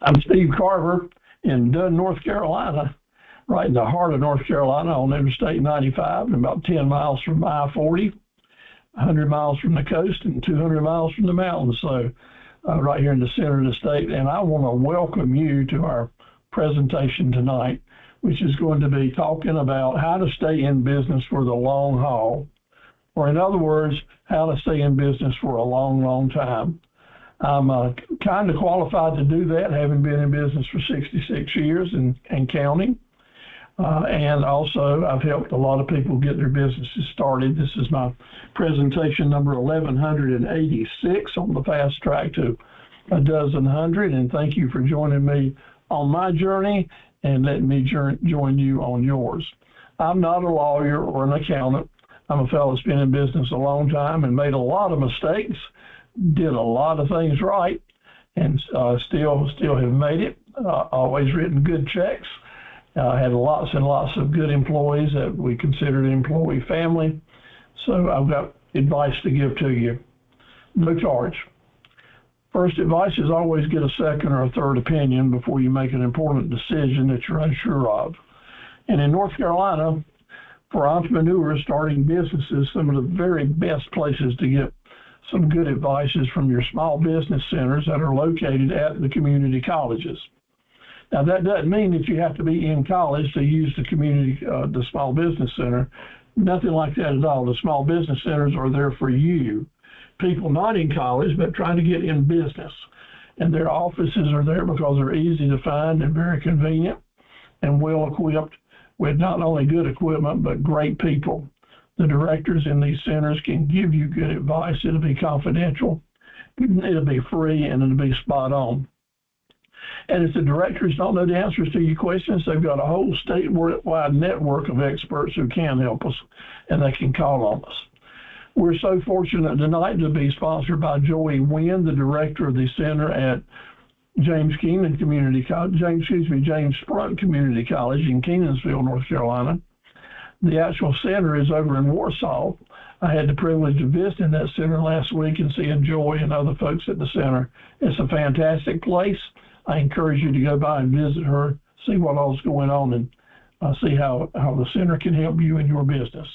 I'm Steve Carver in Dunn, North Carolina, right in the heart of North Carolina on Interstate 95, and about 10 miles from I-40, 100 miles from the coast, and 200 miles from the mountains. So right here in the center of the state. And I want to welcome you to our presentation tonight, which is going to be talking about how to stay in business for the long haul, or in other words, how to stay in business for a long, long time. I'm kind of qualified to do that, having been in business for 66 years and counting. And also, I've helped a lot of people get their businesses started. This is my presentation number 1186 on the fast track to a dozen hundred. And thank you for joining me on my journey and letting me join you on yours. I'm not a lawyer or an accountant. I'm a fellow that's been in business a long time and made a lot of mistakes, did a lot of things right, and still have made it. Always written good checks. Had lots and lots of good employees that we considered an employee family. So I've got advice to give to you. No charge. First advice is always get a second or a third opinion before you make an important decision that you're unsure of. And in North Carolina, for entrepreneurs starting businesses, some of the very best places to get some good advice is from your small business centers that are located at the community colleges. Now, that doesn't mean that you have to be in college to use the small business center. Nothing like that at all. The small business centers are there for you, people not in college, but trying to get in business. And their offices are there because they're easy to find and very convenient and well equipped with not only good equipment, but great people. The directors in these centers can give you good advice. It'll be confidential, it'll be free, and it'll be spot on. And if the directors don't know the answers to your questions, they've got a whole statewide network of experts who can help us, and they can call on us. We're so fortunate tonight to be sponsored by Joey Wynn, the director of the center at James Sprunt Community College in Kenansville, North Carolina. The actual center is over in Warsaw. I had the privilege of visiting that center last week and seeing Joy and other folks at the center. It's a fantastic place. I encourage you to go by and visit her, see what all's going on, and see how the center can help you in your business.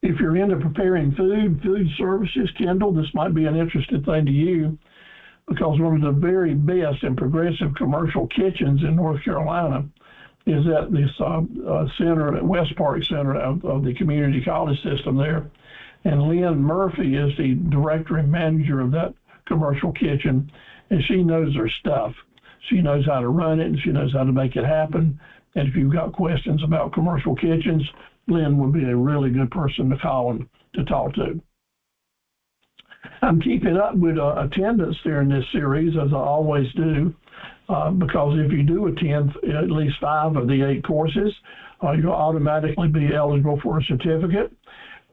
If you're into preparing food services, Kendall, this might be an interesting thing to you, because one of the very best and progressive commercial kitchens in North Carolina is at this center, at West Park Center of the community college system there. And Lynn Murphy is the director and manager of that commercial kitchen, and she knows her stuff. She knows how to run it, and she knows how to make it happen. And if you've got questions about commercial kitchens, Lynn would be a really good person to call and to talk to. I'm keeping up with attendance during this series, as I always do, because if you do attend at least 5 of the 8 courses, you'll automatically be eligible for a certificate.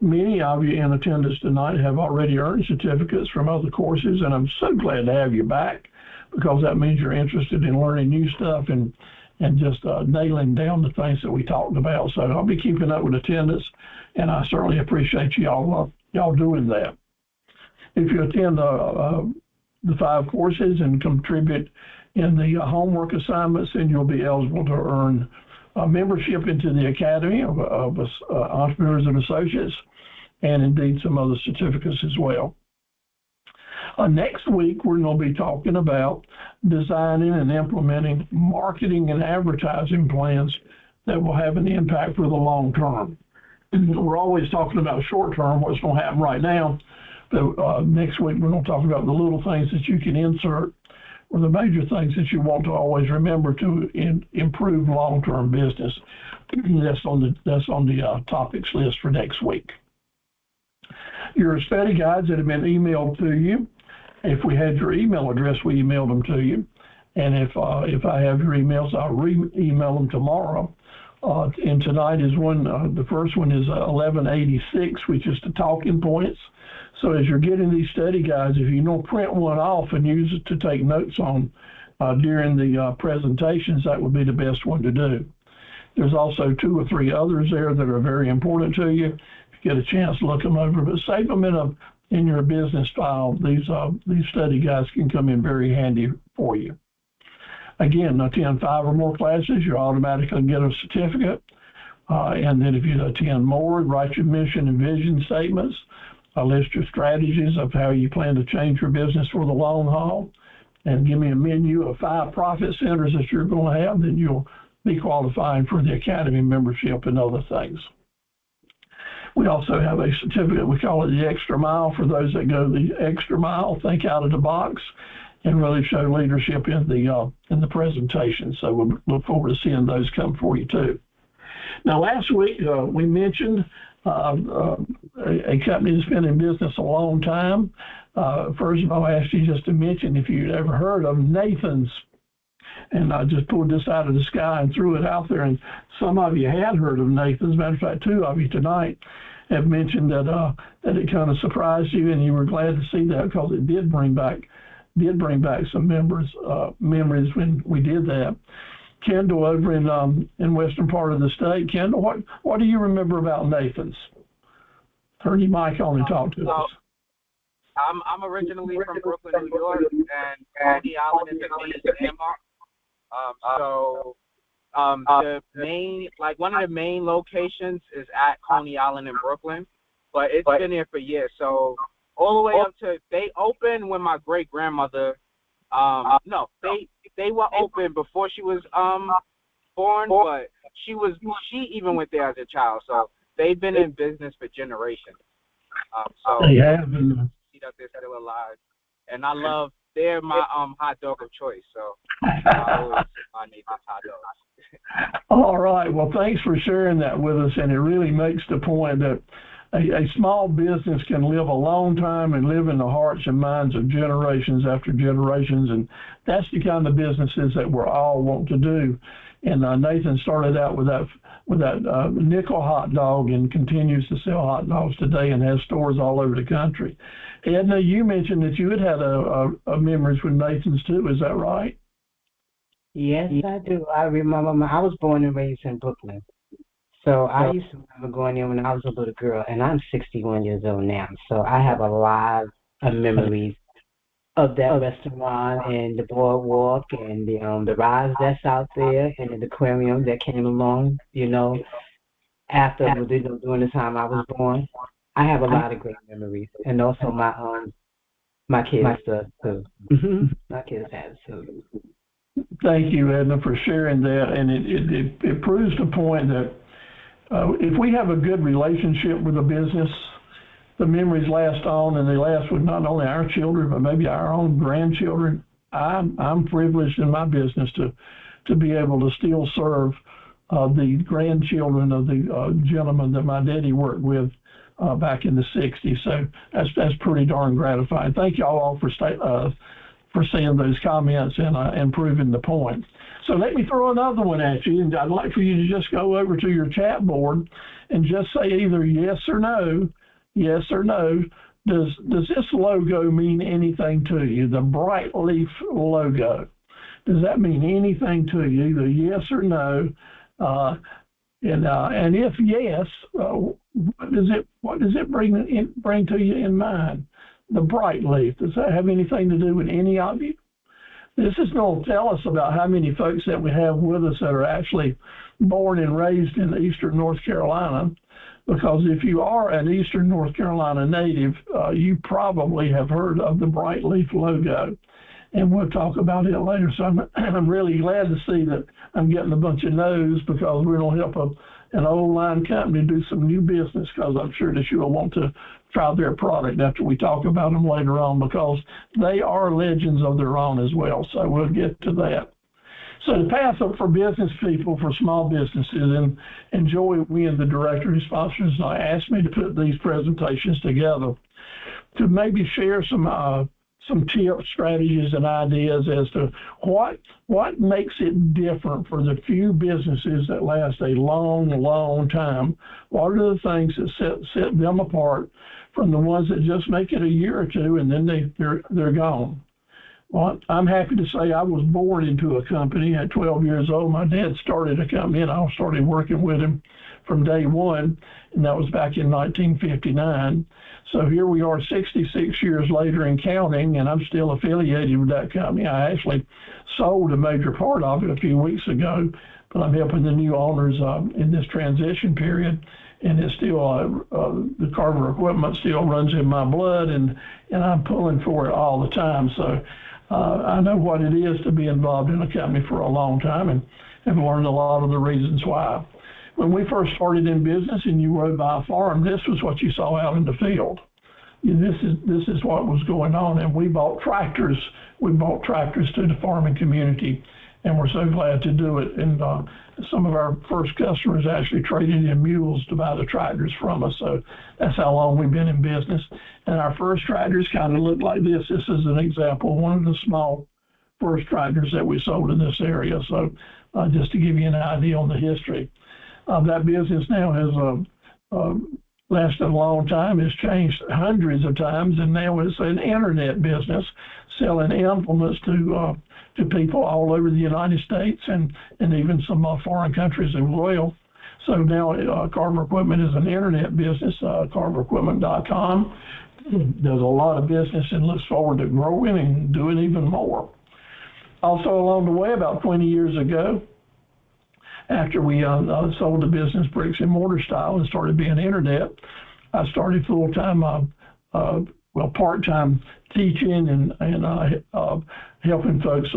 Many of you in attendance tonight have already earned certificates from other courses, and I'm so glad to have you back, because that means you're interested in learning new stuff and just nailing down the things that we talked about. So I'll be keeping up with attendance, and I certainly appreciate y'all doing that. If you attend the 5 courses and contribute in the homework assignments, then you'll be eligible to earn membership into the Academy of Entrepreneurs and Associates, and indeed some other certificates as well. Next week, we're going to be talking about designing and implementing marketing and advertising plans that will have an impact for the long term. We're always talking about short term, what's going to happen right now. But next week, we're going to talk about the little things that you can insert, or the major things that you want to always remember to improve long-term business. That's on the topics list for next week. Your study guides that have been emailed to you. If we had your email address, we emailed them to you. And if I have your emails, I'll re-email them tomorrow. And tonight is the first one is 1186, which is the talking points. So as you're getting these study guides, if you don't print one off and use it to take notes on during the presentations, that would be the best one to do. There's also 2 or 3 others there that are very important to you. If you get a chance, look them over, but save them in your business file. These study guides can come in very handy for you. Again, attend 5 or more classes, you automatically get a certificate. And then if you attend more, write your mission and vision statements, list your strategies of how you plan to change your business for the long haul, and give me a menu of 5 profit centers that you're going to have, then you'll be qualifying for the Academy membership and other things. We also have a certificate, we call it the extra mile, for those that go the extra mile, think out of the box, and really show leadership in the presentation. So we'll look forward to seeing those come for you too. Now, last week we mentioned a company that's been in business a long time. First of all, I asked you just to mention if you'd ever heard of Nathan's. And I just pulled this out of the sky and threw it out there. And some of you had heard of Nathan's. As a matter of fact, 2 of you tonight have mentioned that it kind of surprised you, and you were glad to see that because it did bring back some memories when we did that. Kendall, over in western part of the state, Kendall, what do you remember about Nathan's? Turn your mic on and talk to us. I'm originally from Brooklyn, New York, and Coney Island is the main landmark. The main, like one of the main locations is at Coney Island in Brooklyn, but it's been there for years. So all the way up to, they opened when my great grandmother, they were open before she was born, but she even went there as a child. So they've been in business for generations. So they have been. See that they're still alive, and they're my hot dog of choice. So I always Nathan's hot dogs. All right. Well, thanks for sharing that with us, and it really makes the point that a small business can live a long time and live in the hearts and minds of generations after generations, and that's the kind of businesses that we're all want to do. And Nathan started out with that nickel hot dog and continues to sell hot dogs today and has stores all over the country. Edna, you mentioned that you had a memories with Nathan's too. Is that right? Yes, I do. I remember I was born and raised in Brooklyn. So I used to remember going in when I was a little girl, and I'm 61 years old now. So I have a lot of memories of that restaurant and the boardwalk and the rides that's out there and the aquarium that came along, after during the time I was born. I have a lot of great memories, and also my kids stuff too. My kids have too. Thank you, Edna, for sharing that, and it proves the point that if we have a good relationship with a business, the memories last on, and they last with not only our children but maybe our own grandchildren. I'm privileged in my business to be able to still serve the grandchildren of the gentleman that my daddy worked with back in the 60s. So that's pretty darn gratifying. Thank you all for saying those comments and proving the point. So let me throw another one at you, and I'd like for you to just go over to your chat board and just say either yes or no. Yes or no. Does this logo mean anything to you? The Bright Leaf logo. Does that mean anything to you? Either yes or no. And if yes, what does it bring to you in mind? The Bright Leaf. Does that have anything to do with any of you? This is going to tell us about how many folks that we have with us that are actually born and raised in eastern North Carolina, because if you are an eastern North Carolina native, you probably have heard of the Bright Leaf logo, and we'll talk about it later. So I'm really glad to see that I'm getting a bunch of no's, because we're going to help an old line company do some new business, because I'm sure that you'll want to try their product after we talk about them later on, because they are legends of their own as well. So we'll get to that. So the path up for business people, for small businesses, and Joey Wynn, the director and sponsors, asked me to put these presentations together to maybe share some tips, strategies, and ideas as to what makes it different for the few businesses that last a long, long time. What are the things that set them apart from the ones that just make it a year or two and then they're gone? Well, I'm happy to say I was born into a company at 12 years old. My dad started a company, and I started working with him from day one, and that was back in 1959. So here we are 66 years later and counting, and I'm still affiliated with that company. I actually sold a major part of it a few weeks ago, but I'm helping the new owners in this transition period, and it's still the Carver equipment still runs in my blood, and I'm pulling for it all the time. So I know what it is to be involved in a company for a long time, and have learned a lot of the reasons why. When we first started in business and you rode by a farm, this was what you saw out in the field. This is what was going on, and we bought tractors. We bought tractors to the farming community, and we're so glad to do it. And some of our first customers actually traded in mules to buy the tractors from us. So that's how long we've been in business. And our first tractors kind of look like this. This is an example of one of the small first tractors that we sold in this area. So just to give you an idea on the history. That business now has lasted a long time. It's changed hundreds of times, and now it's an internet business selling implements to people all over the United States and even some foreign countries as well. So now Carver Equipment is an internet business, carverequipment.com. Does a lot of business and looks forward to growing and doing even more. Also along the way, about 20 years ago, after we sold the business bricks and mortar style and started being internet, I started full-time, part-time teaching and helping folks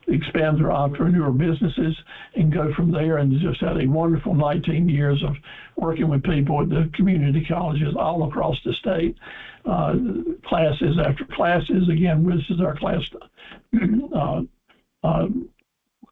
expand their entrepreneur businesses and go from there, and just had a wonderful 19 years of working with people at the community colleges all across the state, classes after classes. Again, this is our class,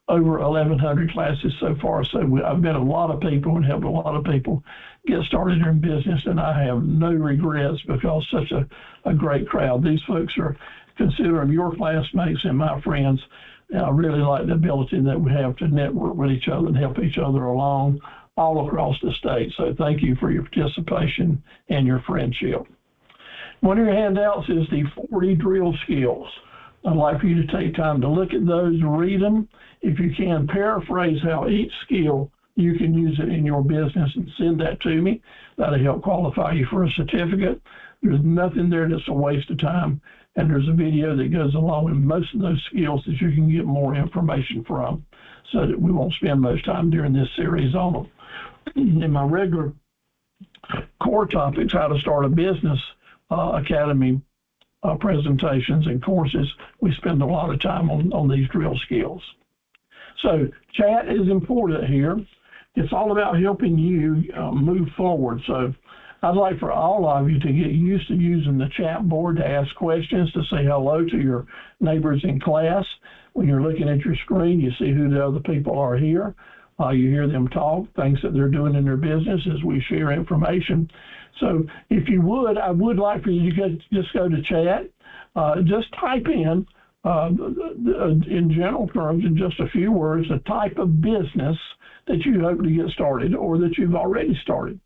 over 1,100 classes so far. So I've met a lot of people and helped a lot of people get started in business, and I have no regrets because such a great crowd. These folks are considered your classmates and my friends. And I really like the ability that we have to network with each other and help each other along all across the state. So thank you for your participation and your friendship. One of your handouts is the 40 drill skills. I'd like for you to take time to look at those, read them. If you can, paraphrase how each skill you can use it in your business and send that to me. That'll help qualify you for a certificate. There's nothing there that's a waste of time. And there's a video that goes along with most of those skills that you can get more information from, so that we won't spend much time during this series on them. In my regular core topics, how to start a business academy presentations and courses, we spend a lot of time on these drill skills. So chat is important here. It's all about helping you move forward. So I'd like for all of you to get used to using the chat board to ask questions, to say hello to your neighbors in class. When you're looking at your screen, you see who the other people are here. You hear them talk, things that they're doing in their business as we share information. So if you would, I would like for you to just go to chat, just type in general terms, in just a few words, the type of business that you hope to get started or that you've already started.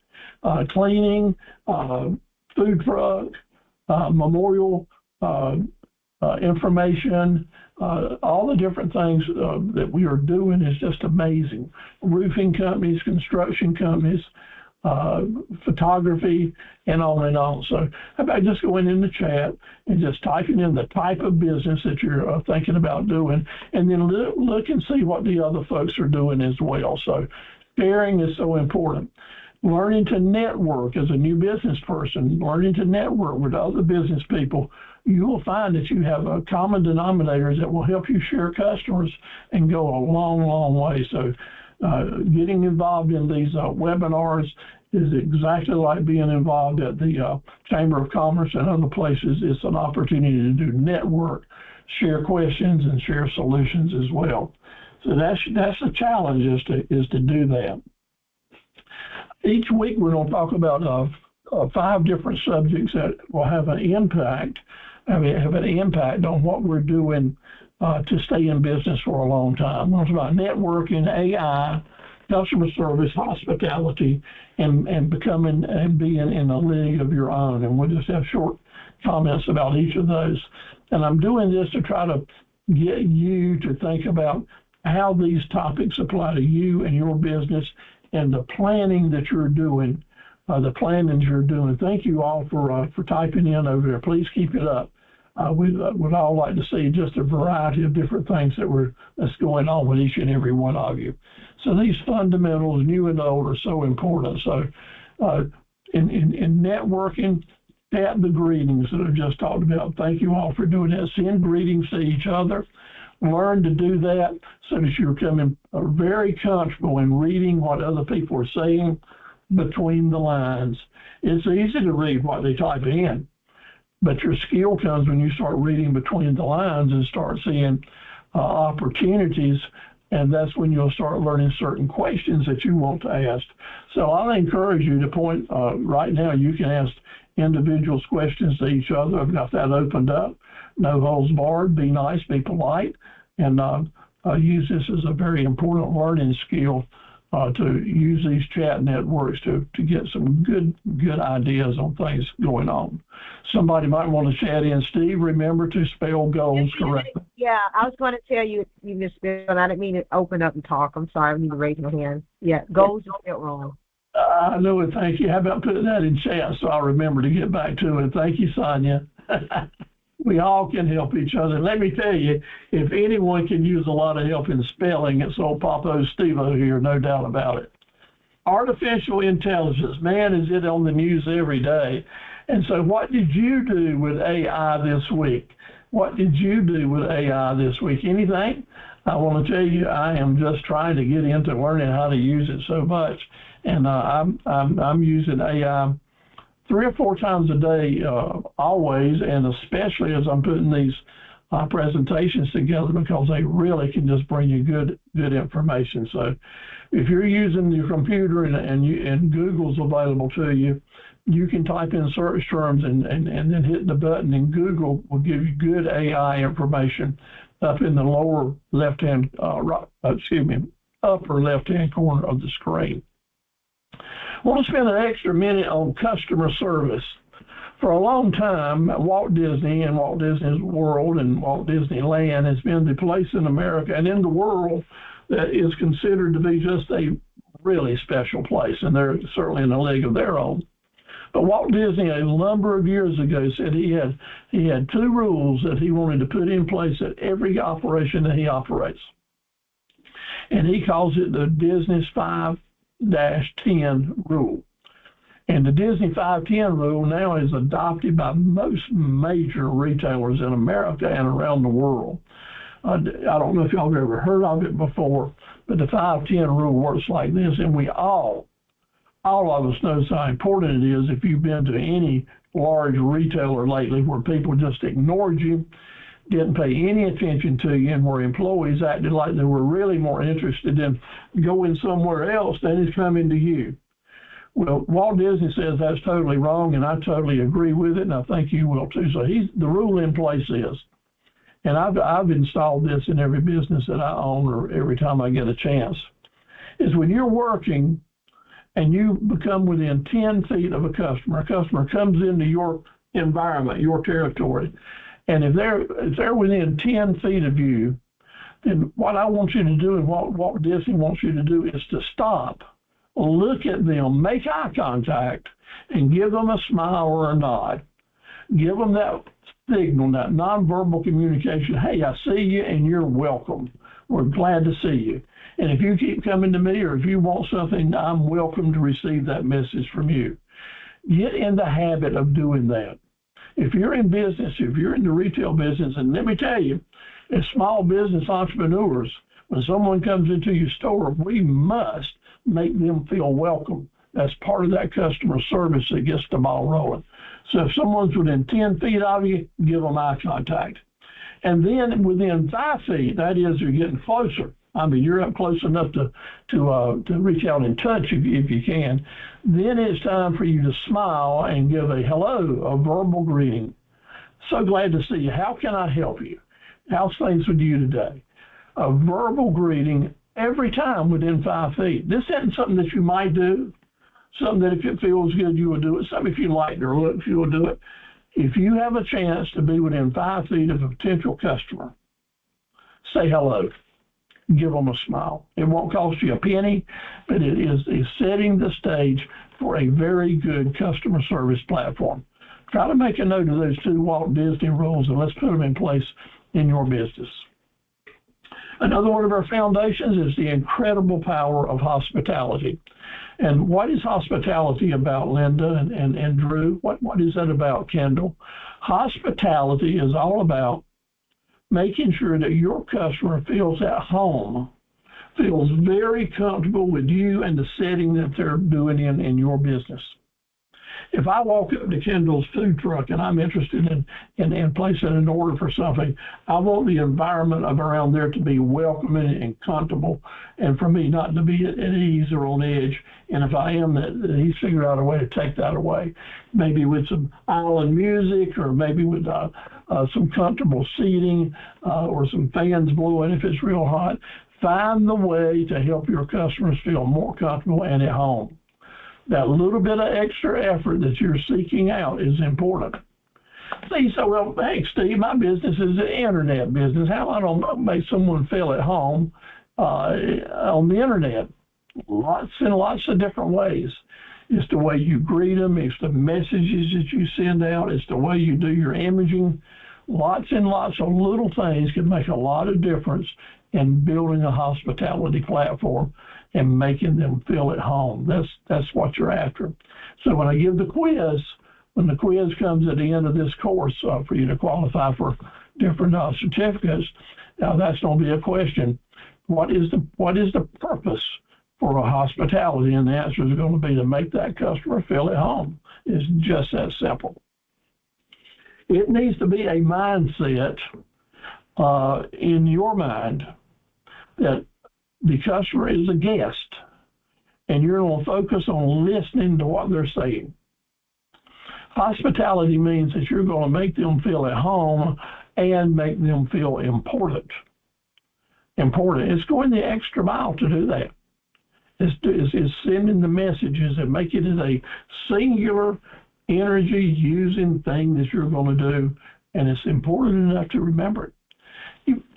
Cleaning, food truck, memorial information, all the different things that we are doing is just amazing. Roofing companies, construction companies, photography, and on and on. So how about just going in the chat and just typing in the type of business that you're thinking about doing, and then look and see what the other folks are doing as well. So sharing is so important. Learning to network as a new business person, learning to network with other business people, you will find that you have common denominators that will help you share customers and go a long, long way. So getting involved in these webinars is exactly like being involved at the Chamber of Commerce and other places. It's an opportunity to do network, share questions, and share solutions as well. So that's the challenge, is to do that. Each week we're going to talk about 5 different subjects that will have an impact on what we're doing to stay in business for a long time. We'll talk about networking, AI, customer service, hospitality, and becoming and being in a league of your own. And we'll just have short comments about each of those. And I'm doing this to try to get you to think about how these topics apply to you and your business and the planning that you're doing. Thank you all for typing in over there. Please keep it up. We would all like to see just a variety of different things that's going on with each and every one of you. So these fundamentals, new and old, are so important. So in networking, tap the greetings that I've just talked about. Thank you all for doing that. Send greetings to each other. Learn to do that so that you're becoming very comfortable in reading what other people are saying between the lines. It's easy to read what they type in, but your skill comes when you start reading between the lines and start seeing opportunities, and that's when you'll start learning certain questions that you want to ask. So I'll encourage you to point, right now you can ask individuals questions to each other. I've got that opened up. No holds barred, be nice, be polite, and use this as a very important learning skill to use these chat networks to get some good ideas on things going on. Somebody might want to chat in. Steve, remember to spell goals correctly. Yeah, I was going to tell you you misspelled. I didn't mean to open up and talk. I'm sorry. I need to raise my hand. Yeah, goals is spelled wrong. I know it. Thank you. How about putting that in chat so I'll remember to get back to it? Thank you, Sonia. We all can help each other. Let me tell you, if anyone can use a lot of help in spelling, it's old Papo Steve-O here, no doubt about it. Artificial intelligence, man, is it on the news every day. And so what did you do with AI this week? What did you do with AI this week? Anything? I want to tell you, I am just trying to get into learning how to use it so much. And I'm using AI 3 or 4 times a day, always, and especially as I'm putting these presentations together, because they really can just bring you good information. So if you're using your computer and Google's available to you, you can type in search terms and then hit the button, and Google will give you good AI information up in the lower left-hand, upper left-hand corner of the screen. I want to spend an extra minute on customer service. For a long time, Walt Disney and Walt Disney World and Walt Disneyland has been the place in America and in the world that is considered to be just a really special place, and they're certainly in a league of their own. But Walt Disney, a number of years ago, said he had 2 rules that he wanted to put in place at every operation that he operates. And he calls it the Disney 5-10 rule. And the Disney 5-10 rule now is adopted by most major retailers in America and around the world. I don't know if y'all have ever heard of it before, but the 5-10 rule works like this, and we all of us knows how important it is. If you've been to any large retailer lately where people just ignored you, didn't pay any attention to you, and where employees acted like they were really more interested in going somewhere else than is coming to you. Well, Walt Disney says that's totally wrong, and I totally agree with it, and I think you will too. So the rule in place is, and I've installed this in every business that I own or every time I get a chance, is when you're working and you become within 10 feet of a customer comes into your environment, your territory, and if they're within 10 feet of you, then what I want you to do and what Walt Disney wants you to do is to stop, look at them, make eye contact, and give them a smile or a nod. Give them that signal, that nonverbal communication. Hey, I see you and you're welcome. We're glad to see you. And if you keep coming to me or if you want something, I'm welcome to receive that message from you. Get in the habit of doing that. If you're in business, if you're in the retail business, and let me tell you, as small business entrepreneurs, when someone comes into your store, we must make them feel welcome. That's part of that customer service that gets the ball rolling. So if someone's within 10 feet of you, give them eye contact. And then within 5 feet, that is, you're getting closer. I mean, you're up close enough to reach out and touch if you can. Then it's time for you to smile and give a hello, a verbal greeting. So glad to see you. How can I help you? How's things with you today? A verbal greeting every time within 5 feet. This isn't something that you might do, something that if it feels good, you will do it, something if you like their looks, you will do it. If you have a chance to be within 5 feet of a potential customer, say hello. Give them a smile. It won't cost you a penny, but it is setting the stage for a very good customer service platform. Try to make a note of those 2 Walt Disney rules, and let's put them in place in your business. Another one of our foundations is the incredible power of hospitality. And what is hospitality about, Linda and Drew? What is that about, Kendall? Hospitality is all about making sure that your customer feels at home, feels very comfortable with you and the setting that they're doing in your business. If I walk up to Kendall's food truck and I'm interested in placing an order for something, I want the environment of around there to be welcoming and comfortable, and for me not to be at ease or on edge. And if I am, that he's figured out a way to take that away, maybe with some island music, or maybe with some comfortable seating, or some fans blowing if it's real hot. Find the way to help your customers feel more comfortable and at home. That little bit of extra effort that you're seeking out is important. See, so, well, hey, Steve, my business is an internet business. How am I going to make someone feel at home on the internet? Lots and lots of different ways. It's the way you greet them. It's the messages that you send out. It's the way you do your imaging. Lots and lots of little things can make a lot of difference in building a hospitality platform and making them feel at home. That's what you're after. So when I give the quiz, when the quiz comes at the end of this course for you to qualify for different certificates, now that's going to be a question. What is the purpose for a hospitality? And the answer is going to be to make that customer feel at home. It's just that simple. It needs to be a mindset in your mind that the customer is a guest, and you're going to focus on listening to what they're saying. Hospitality means that you're going to make them feel at home and make them feel important. It's going the extra mile to do that. It's sending the messages and making it a singular energy using thing that you're going to do, and it's important enough to remember it.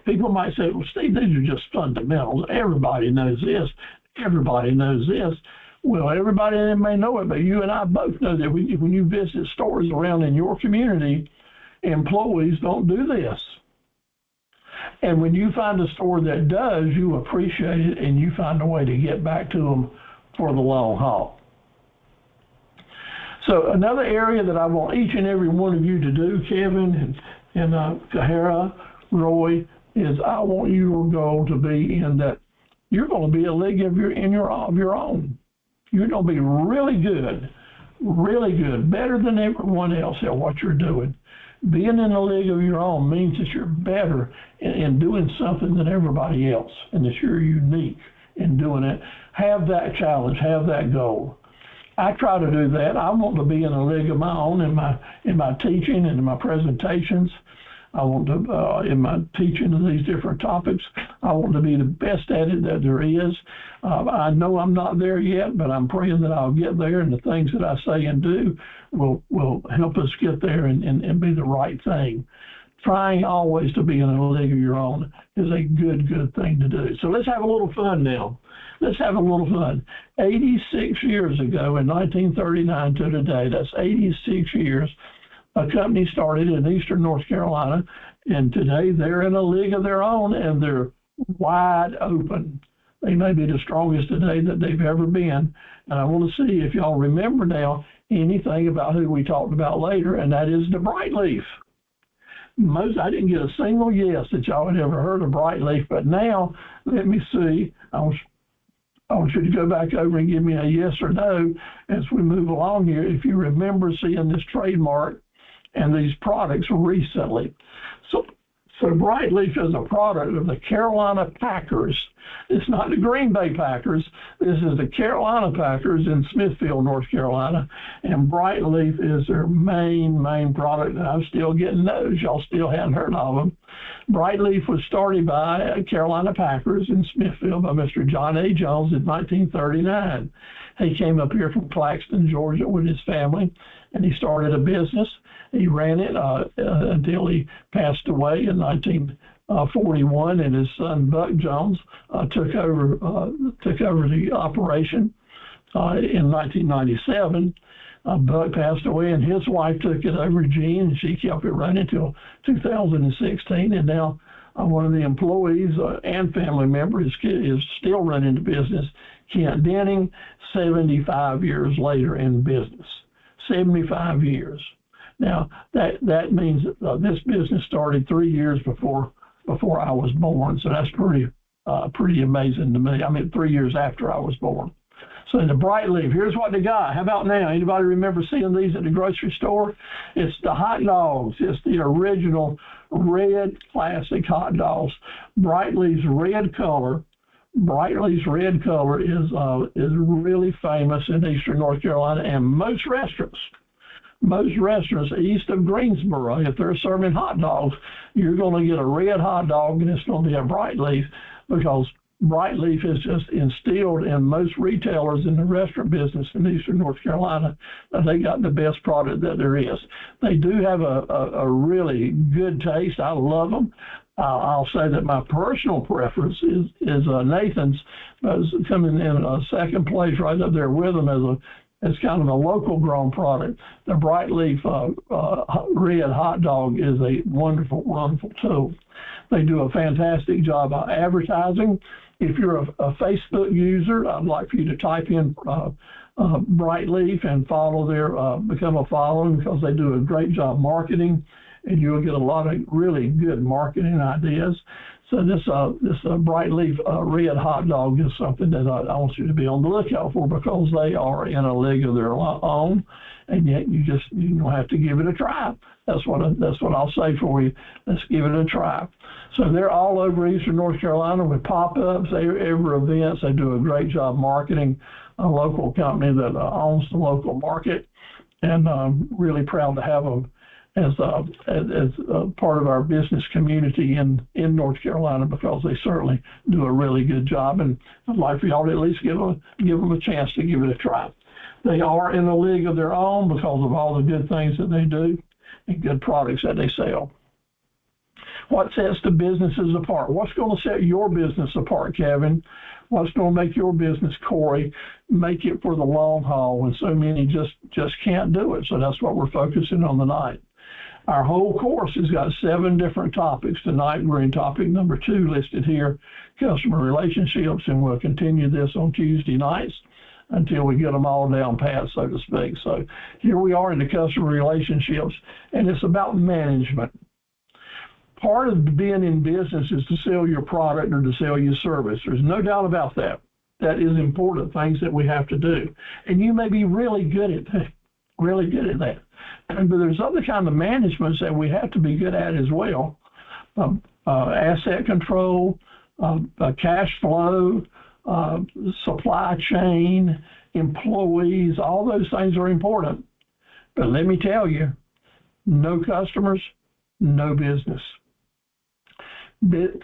People might say, well, Steve, these are just fundamentals. Everybody knows this. Everybody knows this. Well, everybody may know it, but you and I both know that when you visit stores around in your community, employees don't do this. And when you find a store that does, you appreciate it, and you find a way to get back to them for the long haul. So another area that I want each and every one of you to do, Kevin and Kahara, Roy, is I want your goal to be in that you're going to be a league of your own. You're going to be really good, better than everyone else at what you're doing. Being in a league of your own means that you're better in doing something than everybody else, and that you're unique in doing it. Have that challenge, have that goal. I try to do that. I want to be in a league of my own in my teaching and in my presentations. I want to, in my teaching of these different topics, I want to be the best at it that there is. I know I'm not there yet, but I'm praying that I'll get there, and the things that I say and do will help us get there and be the right thing. Trying always to be in a league of your own is a good thing to do. So let's have a little fun now. Let's have a little fun. 86 years ago, in 1939 to today, that's 86 years, a company started in eastern North Carolina, and today they're in a league of their own, and they're wide open. They may be the strongest today that they've ever been. And I want to see if y'all remember now anything about who we talked about later, and that is the Brightleaf. I didn't get a single yes that y'all had ever heard of Brightleaf, but now let me see. I want you to go back over and give me a yes or no as we move along here, if you remember seeing this trademark and these products recently. So Brightleaf is a product of the Carolina Packers. It's not the Green Bay Packers. This is the Carolina Packers in Smithfield, North Carolina. And Brightleaf is their main product. And I'm still getting those. Y'all still hadn't heard of them. Brightleaf was started by Carolina Packers in Smithfield by Mr. John A. Jones in 1939. He came up here from Claxton, Georgia with his family, and he started a business. He ran it until he passed away in 41, and his son Buck Jones took over the operation in 1997. Buck passed away, and his wife took it over, Jean, and she kept it running until 2016. And now one of the employees and family member is still running the business. Kent Denning, 75 years later in business. 75 years. Now that means this business started 3 years before I was born, so that's pretty amazing to me. I mean, 3 years after I was born. So the Bright Leaf, here's what they got. How about now? Anybody remember seeing these at the grocery store? It's the hot dogs. It's the original red classic hot dogs. Bright Leaf's red color. Bright Leaf's red color is really famous in Eastern North Carolina, and most restaurants east of Greensboro, if they're serving hot dogs, you're going to get a red hot dog, and it's going to be a Bright Leaf, because Bright Leaf is just instilled in most retailers in the restaurant business in Eastern North Carolina that they got the best product that there is. They do have a really good taste. I love them. I'll say that my personal preference is Nathan's, coming in second place right up there with them as kind of a local grown product. The Bright Leaf red hot dog is a wonderful, wonderful tool. They do a fantastic job of advertising. If you're a Facebook user, I'd like for you to type in Bright Leaf and follow become a follower, because they do a great job marketing, and you'll get a lot of really good marketing ideas. So this Bright Leaf red hot dog is something that I want you to be on the lookout for, because they are in a league of their own, and yet you don't have to give it a try. That's what I'll say for you. Let's give it a try. So they're all over Eastern North Carolina with pop-ups, every events. They do a great job marketing. A local company that owns the local market, and I'm really proud to have them as part of our business community in North Carolina, because they certainly do a really good job, and I'd like for y'all to at least give them a chance to give it a try. They are in a league of their own because of all the good things that they do and good products that they sell. What sets the businesses apart? What's going to set your business apart, Kevin? What's going to make your business, Corey, make it for the long haul when so many just can't do it? So that's what we're focusing on tonight. Our whole course has got 7 different topics. Tonight we're in topic number 2 listed here, customer relationships, and we'll continue this on Tuesday nights until we get them all down pat, so to speak. So here we are in the customer relationships, and it's about management. Part of being in business is to sell your product or to sell your service. There's no doubt about that. That is important, things that we have to do. And you may be really good at that. But there's other kind of managements that we have to be good at as well. Asset control, cash flow, supply chain, employees, all those things are important. But let me tell you, no customers, no business.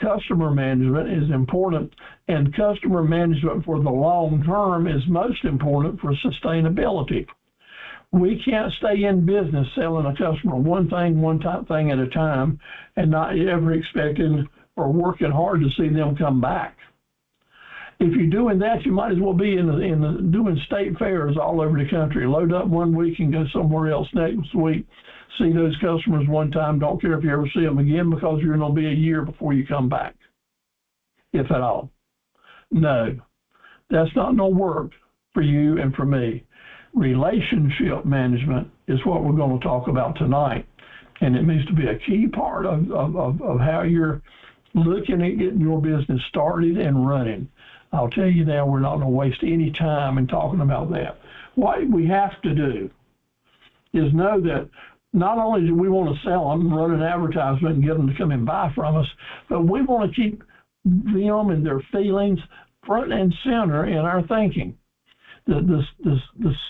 Customer management is important, and customer management for the long term is most important for sustainability. We can't stay in business selling a customer one thing at a time and not ever expecting or working hard to see them come back. If you're doing that, you might as well be doing state fairs all over the country. Load up one week and go somewhere else next week. See those customers one time. Don't care if you ever see them again, because you're going to be a year before you come back, if at all. No, that's not no work for you and for me. Relationship management is what we're going to talk about tonight, and it needs to be a key part of how you're looking at getting your business started and running. I'll tell you now, we're not going to waste any time in talking about that. What we have to do is know that not only do we want to sell them, run an advertisement and get them to come and buy from us, but we want to keep them and their feelings front and center in our thinking. The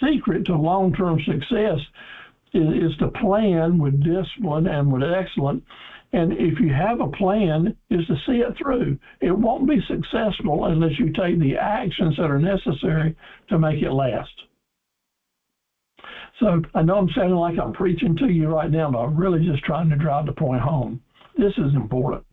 secret to long-term success is to plan with discipline and with excellence. And if you have a plan, is to see it through. It won't be successful unless you take the actions that are necessary to make it last. So I know I'm sounding like I'm preaching to you right now, but I'm really just trying to drive the point home. This is important.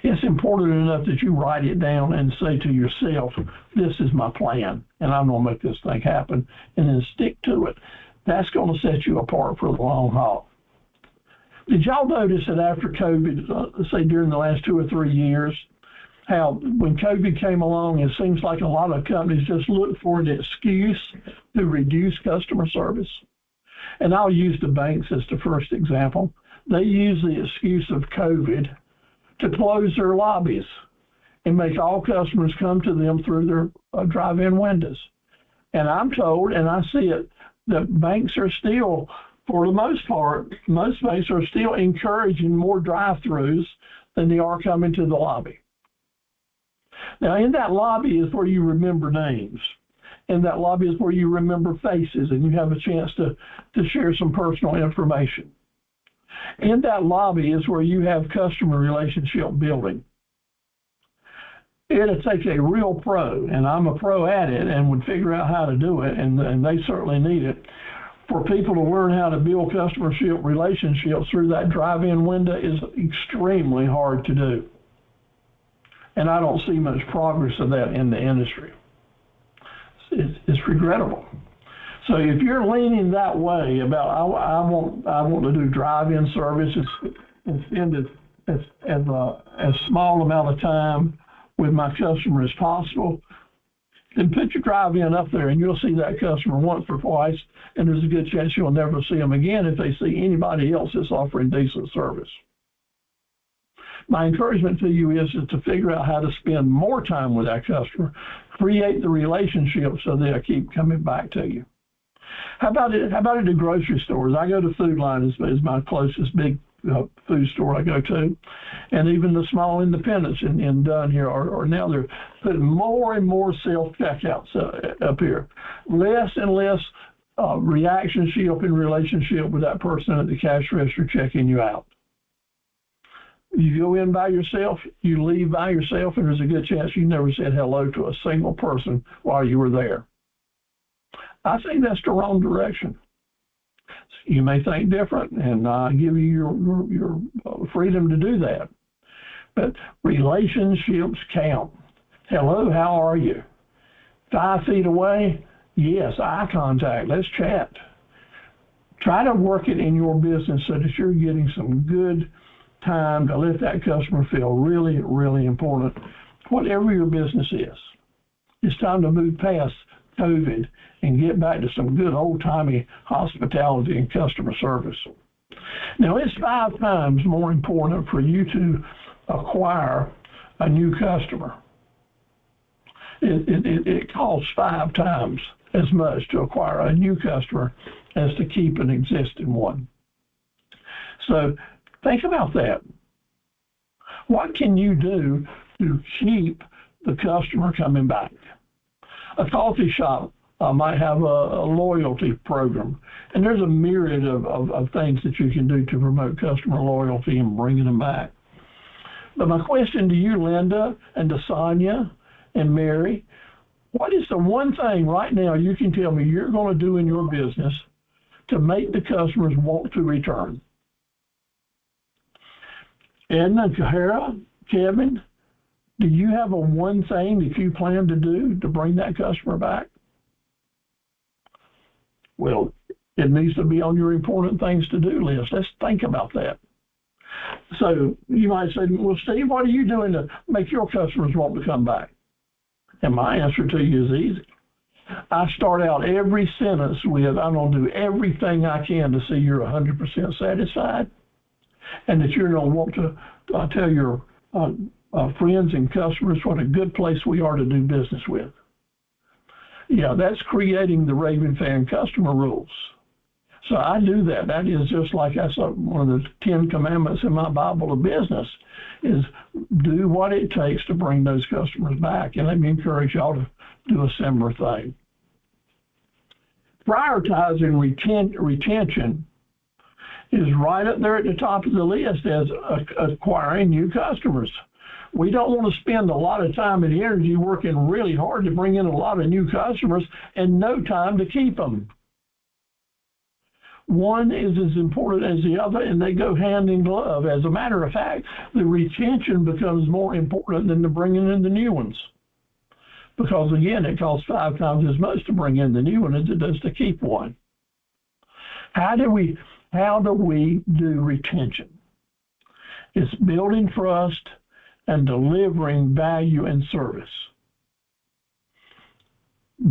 It's important enough that you write it down and say to yourself, this is my plan, and I'm going to make this thing happen, and then stick to it. That's going to set you apart for the long haul. Did y'all notice that after COVID, say during the last 2 or 3 years, how when COVID came along, it seems like a lot of companies just look for an excuse to reduce customer service? And I'll use the banks as the first example. They use the excuse of COVID to close their lobbies and make all customers come to them through their drive-in windows. And I'm told, and I see it, that banks are still, for the most part, most banks are still encouraging more drive-throughs than they are coming to the lobby. Now, in that lobby is where you remember names. In that lobby is where you remember faces and you have a chance to share some personal information. In that lobby is where you have customer relationship building. It takes a real pro, and I'm a pro at it and would figure out how to do it, and they certainly need it, for people to learn how to build customer relationships through that drive-in window is extremely hard to do. And I don't see much progress of that in the industry. It's regrettable. So if you're leaning that way about I want to do drive-in services and spend as small amount of time with my customer as possible, then put your drive-in up there and you'll see that customer once or twice, and there's a good chance you'll never see them again if they see anybody else that's offering decent service. My encouragement to you is to figure out how to spend more time with that customer, create the relationship so they'll keep coming back to you. How about at the grocery stores? I go to Food Line is my closest big food store I go to, and even the small independents in Dunn here are now they're putting more and more self-checkouts up here. Less and less reactionship in relationship with that person at the cash register checking you out. You go in by yourself, you leave by yourself, and there's a good chance you never said hello to a single person while you were there. I think that's the wrong direction. You may think different, and I give you your freedom to do that. But relationships count. Hello, how are you? 5 feet away? Yes, eye contact. Let's chat. Try to work it in your business so that you're getting some good time to let that customer feel really, really important, whatever your business is. It's time to move past COVID and get back to some good old-timey hospitality and customer service. Now, it's 5 times more important for you to acquire a new customer. It costs 5 times as much to acquire a new customer as to keep an existing one. So think about that. What can you do to keep the customer coming back? A coffee shop might have a loyalty program, and there's a myriad of things that you can do to promote customer loyalty and bringing them back. But my question to you, Linda, and to Sonia and Mary, what is the one thing right now you can tell me you're going to do in your business to make the customers want to return? Edna, Kahara, Kevin, do you have a one thing that you plan to do to bring that customer back? Well, it needs to be on your important things to do list. Let's think about that. So you might say, well, Steve, what are you doing to make your customers want to come back? And my answer to you is easy. I start out every sentence with, I'm going to do everything I can to see you're 100% satisfied, and that you're going to want to tell your friends and customers what a good place we are to do business with. Yeah, that's creating the Raven Fan customer rules. So I do that. That is just like that's one of the 10 commandments in my Bible of business, is do what it takes to bring those customers back. And let me encourage y'all to do a similar thing. Prioritizing retention is right up there at the top of the list as acquiring new customers. We don't want to spend a lot of time and energy working really hard to bring in a lot of new customers and no time to keep them. One is as important as the other, and they go hand in glove. As a matter of fact, the retention becomes more important than the bringing in the new ones. Because, again, it costs 5 times as much to bring in the new one as it does to keep one. How do we do retention? It's building trust and delivering value and service.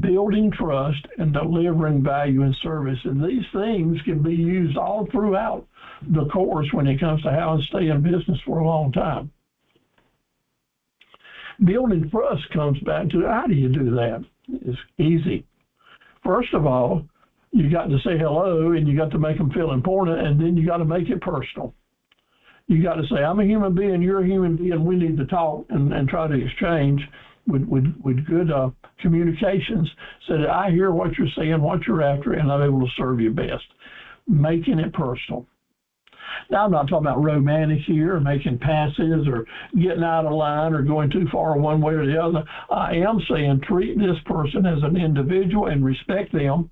Building trust and delivering value and service. And these things can be used all throughout the course when it comes to how to stay in business for a long time. Building trust comes back to how do you do that? It's easy. First of all, you got to say hello and you got to make them feel important, and then you got to make it personal. You got to say, I'm a human being, you're a human being, we need to talk and try to exchange with good communications so that I hear what you're saying, what you're after, and I'm able to serve you best. Making it personal. Now, I'm not talking about romantic here, or making passes, or getting out of line, or going too far one way or the other. I am saying treat this person as an individual and respect them,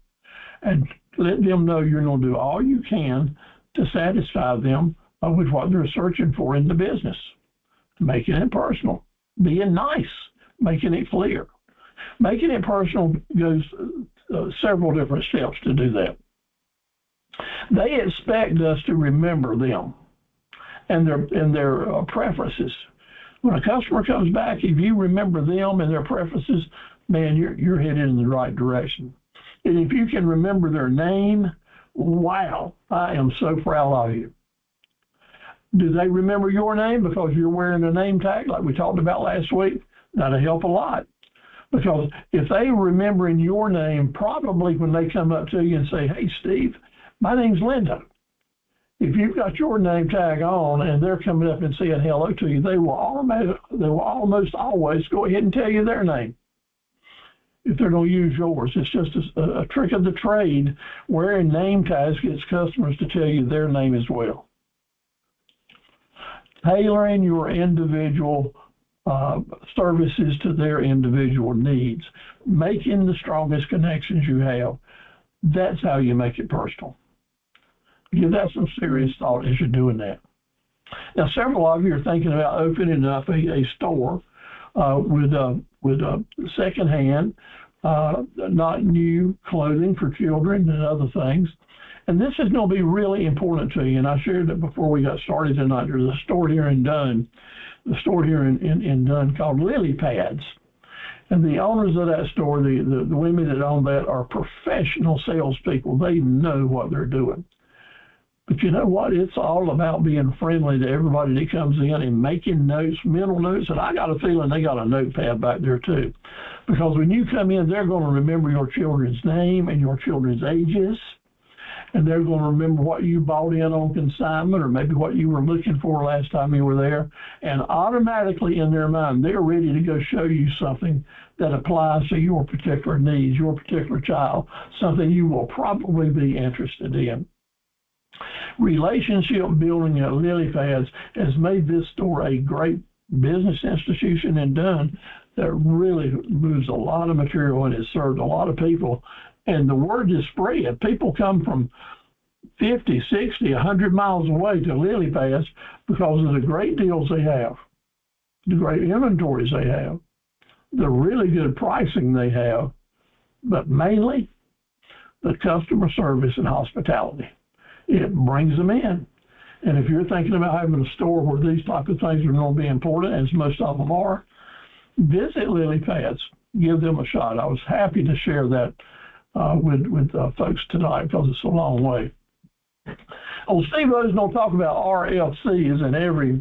and let them know you're going to do all you can to satisfy them with what they're searching for in the business. Making it personal, being nice, making it clear. Making it personal goes several different steps to do that. They expect us to remember them and their preferences. When a customer comes back, if you remember them and their preferences, man, you're headed in the right direction. And if you can remember their name, wow, I am so proud of you. Do they remember your name because you're wearing a name tag like we talked about last week? That'll help a lot. Because if they remembering your name, probably when they come up to you and say, hey, Steve, my name's Linda. If you've got your name tag on and they're coming up and saying hello to you, they will almost always go ahead and tell you their name if they're going to use yours. It's just a trick of the trade. Wearing name tags gets customers to tell you their name as well. Tailoring your individual services to their individual needs, making the strongest connections you have. That's how you make it personal. Give that some serious thought as you're doing that. Now, several of you are thinking about opening up a store with secondhand, not new clothing for children and other things. And this is going to be really important to you. And I shared that before we got started tonight. There's a store here in Dunn, called Lily Pads. And the owners of that store, the women that own that, are professional salespeople. They know what they're doing. But you know what? It's all about being friendly to everybody that comes in and making notes, mental notes. And I got a feeling they got a notepad back there too. Because when you come in, they're going to remember your children's name and your children's ages. And they're going to remember what you bought in on consignment or maybe what you were looking for last time you were there. And automatically in their mind, they're ready to go show you something that applies to your particular needs, your particular child, something you will probably be interested in. Relationship building at Lily Pads has made this store a great business institution in Dunn that really moves a lot of material and has served a lot of people. And the word is spread. People come from 50, 60, 100 miles away to Lily Pads because of the great deals they have, the great inventories they have, the really good pricing they have, but mainly the customer service and hospitality. It brings them in. And if you're thinking about having a store where these type of things are going to be important, as most of them are, visit Lily Pads. Give them a shot. I was happy to share that with folks tonight because it's a long way. Well, Steve O's going to talk about RFCs in every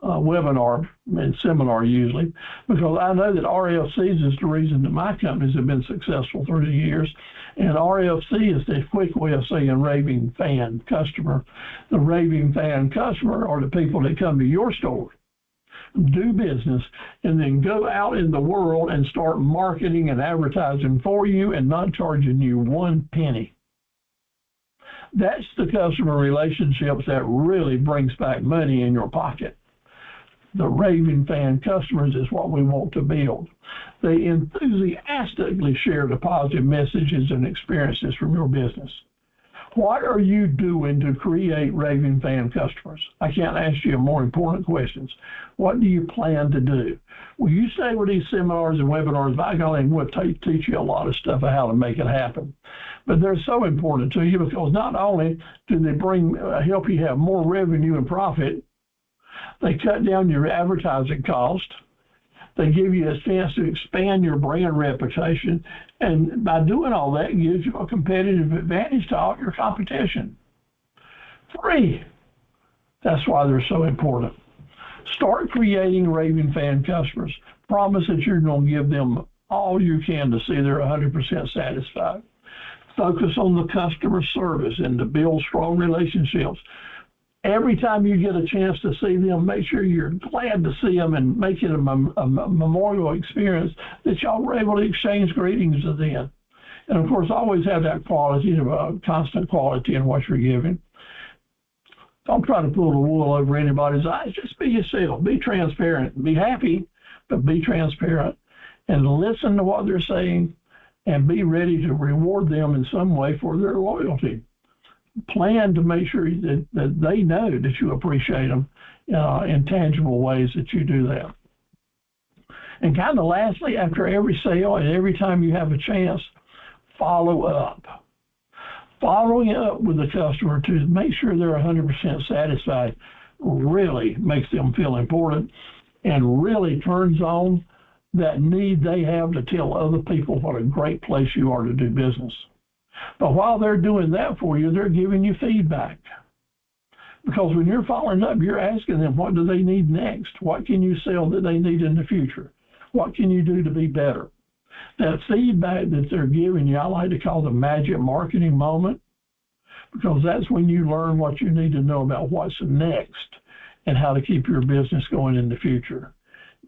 webinar and seminar usually, because I know that RFCs is the reason that my companies have been successful through the years. And RFC is the quick way of saying raving fan customer. The raving fan customer are the people that come to your store, do business, and then go out in the world and start marketing and advertising for you and not charging you one penny. That's the customer relationships that really brings back money in your pocket. The raving fan customers is what we want to build. They enthusiastically share the positive messages and experiences from your business. What are you doing to create raving fan customers? I can't ask you more important questions. What do you plan to do? Will you stay with these seminars and webinars? By golly, we'll teach you a lot of stuff of how to make it happen. But they're so important to you because not only do they help you have more revenue and profit, they cut down your advertising cost. They give you a chance to expand your brand reputation. And by doing all that, it gives you a competitive advantage to all your competition. 3, that's why they're so important. Start creating raving fan customers. Promise that you're going to give them all you can to see they're 100% satisfied. Focus on the customer service and to build strong relationships. Every time you get a chance to see them, make sure you're glad to see them and make it a memorial experience that y'all were able to exchange greetings with them. And of course, always have that quality, constant quality in what you're giving. Don't try to pull the wool over anybody's eyes. Just be yourself. Be transparent. Be happy, but be transparent. And listen to what they're saying and be ready to reward them in some way for their loyalty. Plan to make sure that they know that you appreciate them in tangible ways that you do that. And kind of lastly, after every sale and every time you have a chance, follow up. Following up with the customer to make sure they're 100% satisfied really makes them feel important and really turns on that need they have to tell other people what a great place you are to do business. But while they're doing that for you, they're giving you feedback. Because when you're following up, you're asking them, what do they need next? What can you sell that they need in the future? What can you do to be better? That feedback that they're giving you, I like to call the magic marketing moment, because that's when you learn what you need to know about what's next and how to keep your business going in the future.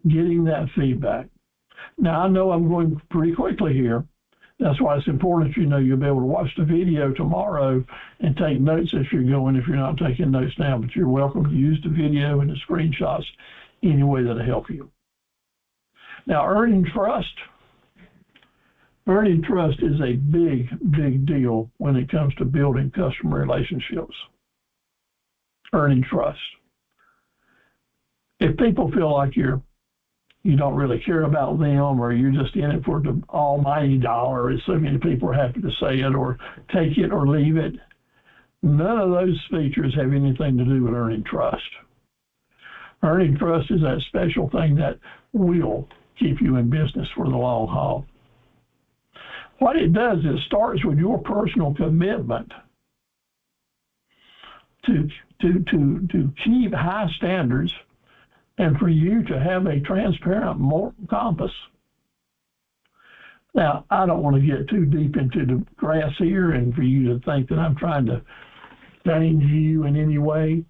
Getting that feedback. Now, I know I'm going pretty quickly here. That's why it's important you'll be able to watch the video tomorrow and take notes as you're going if you're not taking notes now, but you're welcome to use the video and the screenshots any way that'll help you. Now, earning trust. Earning trust is a big, big deal when it comes to building customer relationships. Earning trust. If people feel like you don't really care about them, or you're just in it for the almighty dollar, as so many people are happy to say it, or take it or leave it, none of those features have anything to do with earning trust. Earning trust is that special thing that will keep you in business for the long haul. What it does is it starts with your personal commitment to keep high standards and for you to have a transparent moral compass. Now, I don't want to get too deep into the grass here and for you to think that I'm trying to change you in any way.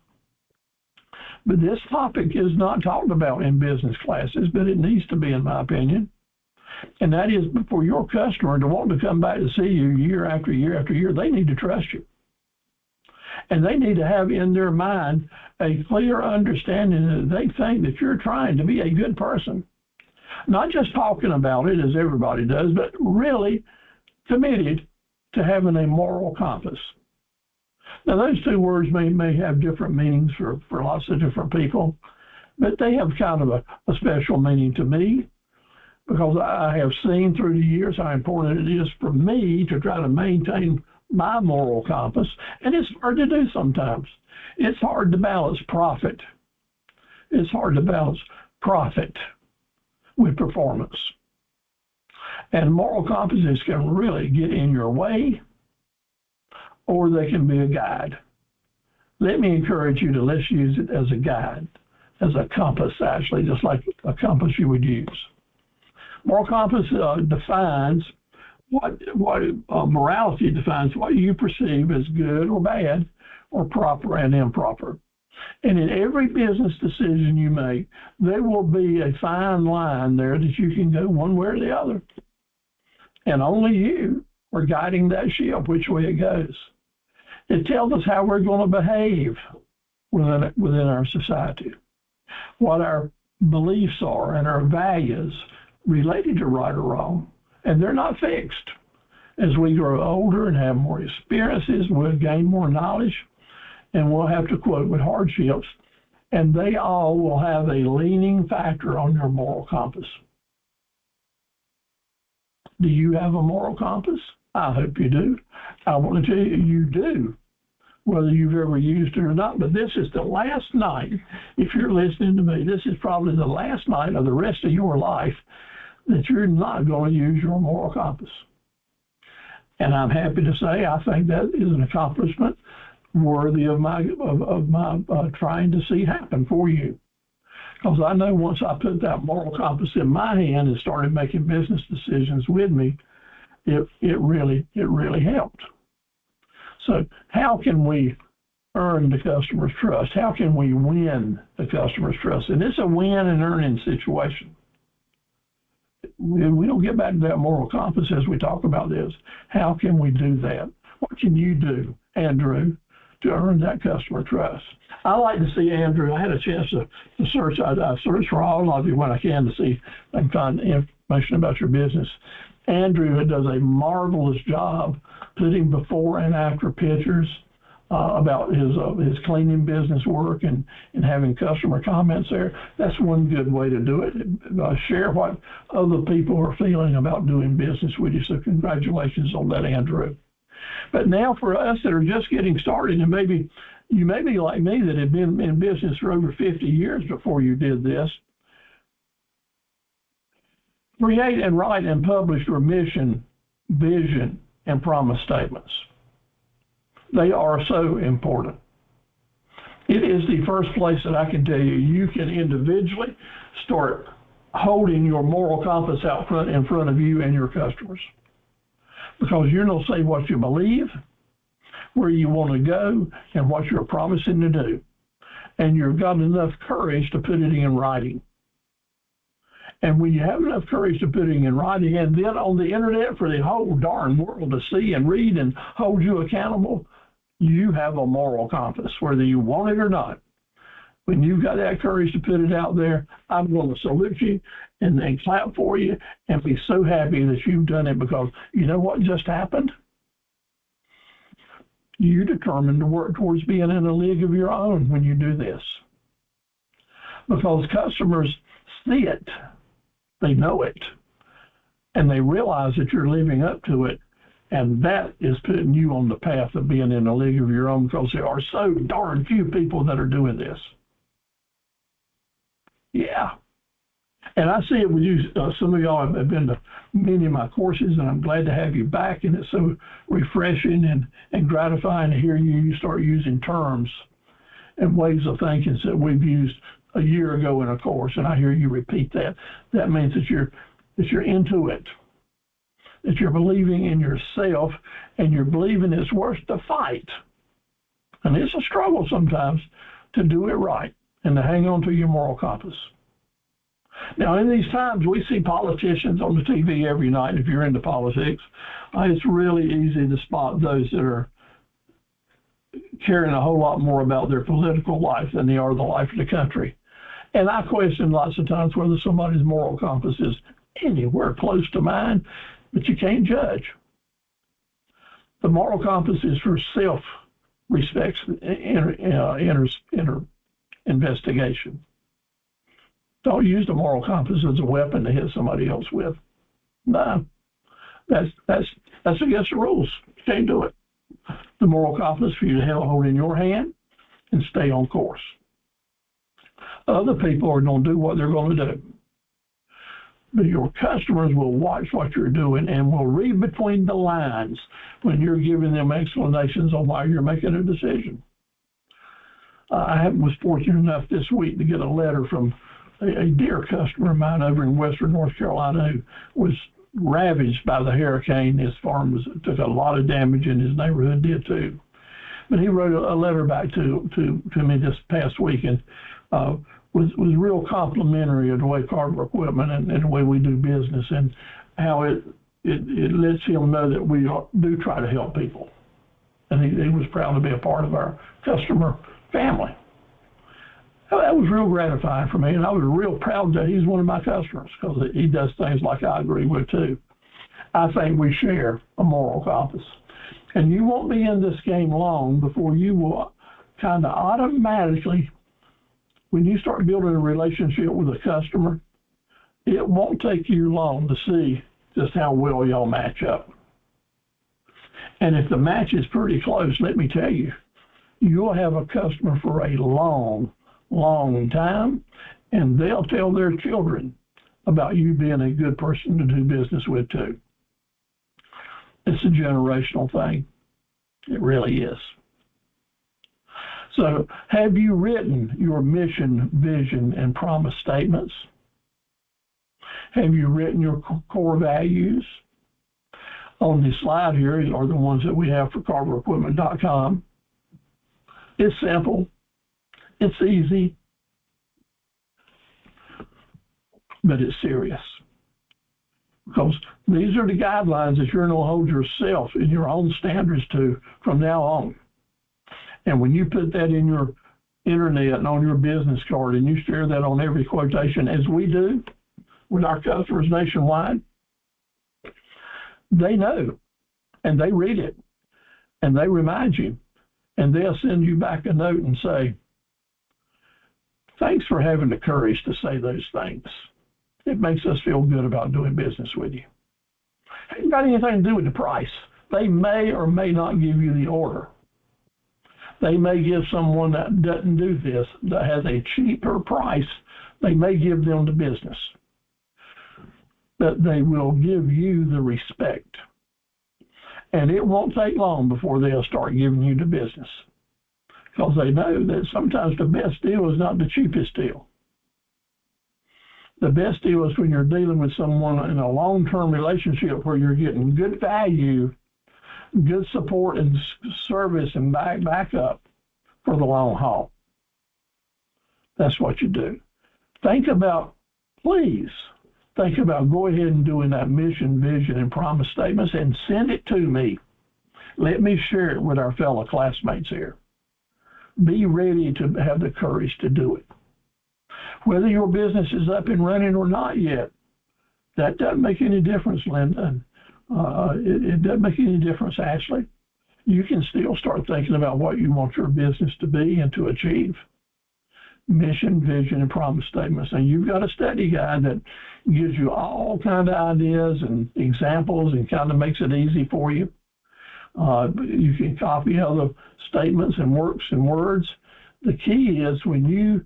But this topic is not talked about in business classes, but it needs to be, in my opinion. And that is, for your customer to want to come back to see you year after year after year, they need to trust you. And they need to have in their mind a clear understanding that they think that you're trying to be a good person. Not just talking about it, as everybody does, but really committed to having a moral compass. Now, those two words may have different meanings for lots of different people, but they have kind of a special meaning to me, because I have seen through the years how important it is for me to try to maintain my moral compass, and it's hard to do sometimes. It's hard to balance profit. It's hard to balance profit with performance. And moral compasses can really get in your way, or they can be a guide. Let me encourage you to let's use it as a guide, as a compass, actually, just like a compass you would use. Moral compass defines morality defines what you perceive as good or bad, or proper and improper. And in every business decision you make, there will be a fine line there that you can go one way or the other. And only you are guiding that ship which way it goes. It tells us how we're going to behave within our society, what our beliefs are and our values related to right or wrong. And they're not fixed. As we grow older and have more experiences, we'll gain more knowledge, and we'll have to cope with hardships, and they all will have a leaning factor on your moral compass. Do you have a moral compass? I hope you do. I want to tell you, you do, whether you've ever used it or not. But this is the last night, if you're listening to me, this is probably the last night of the rest of your life that you're not going to use your moral compass. And I'm happy to say I think that is an accomplishment worthy of my trying to see happen for you. Because I know once I put that moral compass in my hand and started making business decisions with me, it really helped. So how can we earn the customer's trust? How can we win the customer's trust? And it's a win and earning situation. We don't get back to that moral compass as we talk about this. How can we do that? What can you do, Andrew, to earn that customer trust? I like to see, Andrew, I had a chance to search. I search for all of you when I can to see if I can find information about your business. Andrew does a marvelous job putting before and after pictures about his cleaning business work and having customer comments there. That's one good way to do it. Share what other people are feeling about doing business with you. So congratulations on that, Andrew. But now for us that are just getting started, and maybe you may be like me that have been in business for over 50 years before you did this, create and write and publish your mission, vision, and promise statements. They are so important. It is the first place that I can tell you you can individually start holding your moral compass out front in front of you and your customers. Because you're going to say what you believe, where you want to go, and what you're promising to do. And you've got enough courage to put it in writing. And when you have enough courage to put it in writing, and then on the internet for the whole darn world to see and read and hold you accountable, you have a moral compass, whether you want it or not. When you've got that courage to put it out there, I'm going to salute you and clap for you and be so happy that you've done it, because you know what just happened? You determined to work towards being in a league of your own when you do this. Because customers see it, they know it, and they realize that you're living up to it. And that is putting you on the path of being in a league of your own, because there are so darn few people that are doing this. Yeah. And I see it with you. Some of y'all have been to many of my courses, and I'm glad to have you back. And it's so refreshing and gratifying to hear you start using terms and ways of thinking that we've used a year ago in a course. And I hear you repeat that. That means that you're into it, that you're believing in yourself, and you're believing it's worth the fight. And it's a struggle sometimes to do it right and to hang on to your moral compass. Now, in these times, we see politicians on the TV every night. If you're into politics, it's really easy to spot those that are caring a whole lot more about their political life than they are the life of the country. And I question lots of times whether somebody's moral compass is anywhere close to mine, but you can't judge. The moral compass is for self-respect, investigation. Don't use the moral compass as a weapon to hit somebody else with. No, that's against the rules. You can't do it. The moral compass for you to hold in your hand and stay on course. Other people are going to do what they're going to do. But your customers will watch what you're doing and will read between the lines when you're giving them explanations on why you're making a decision. I was fortunate enough this week to get a letter from a dear customer of mine over in western North Carolina who was ravaged by the hurricane. His farm took a lot of damage, and his neighborhood did too. But he wrote a letter back to me this past week, and was real complimentary of the way Carver Equipment and the way we do business, and how it lets him know that we do try to help people. And he was proud to be a part of our customer family. That was real gratifying for me, and I was real proud that he's one of my customers, because he does things like I agree with too. I think we share a moral compass. And you won't be in this game long before you will kind of automatically, when you start building a relationship with a customer, it won't take you long to see just how well y'all match up. And if the match is pretty close, let me tell you, you'll have a customer for a long, long time, and they'll tell their children about you being a good person to do business with too. It's a generational thing. It really is. So, have you written your mission, vision, and promise statements? Have you written your core values? On the slide here are the ones that we have for carverequipment.com. It's simple. It's easy. But it's serious. Because these are the guidelines that you're going to hold yourself in your own standards to from now on. And when you put that in your internet and on your business card and you share that on every quotation, as we do with our customers nationwide, they know and they read it and they remind you and they'll send you back a note and say, thanks for having the courage to say those things. It makes us feel good about doing business with you. It ain't got anything to do with the price. They may or may not give you the order. They may give someone that doesn't do this, that has a cheaper price, they may give them the business. But they will give you the respect. And it won't take long before they'll start giving you the business. Because they know that sometimes the best deal is not the cheapest deal. The best deal is when you're dealing with someone in a long-term relationship where you're getting good value, good support and service and backup for the long haul. That's what you do. Please think about go ahead and doing that mission, vision, and promise statements and send it to me. Let me share it with our fellow classmates here. Be ready to have the courage to do it. Whether your business is up and running or not yet, that doesn't make any difference, Linda. It doesn't make any difference, Ashley. You can still start thinking about what you want your business to be and to achieve. Mission, vision, and promise statements. And you've got a study guide that gives you all kind of ideas and examples and kind of makes it easy for you. You can copy other statements and works and words. The key is when you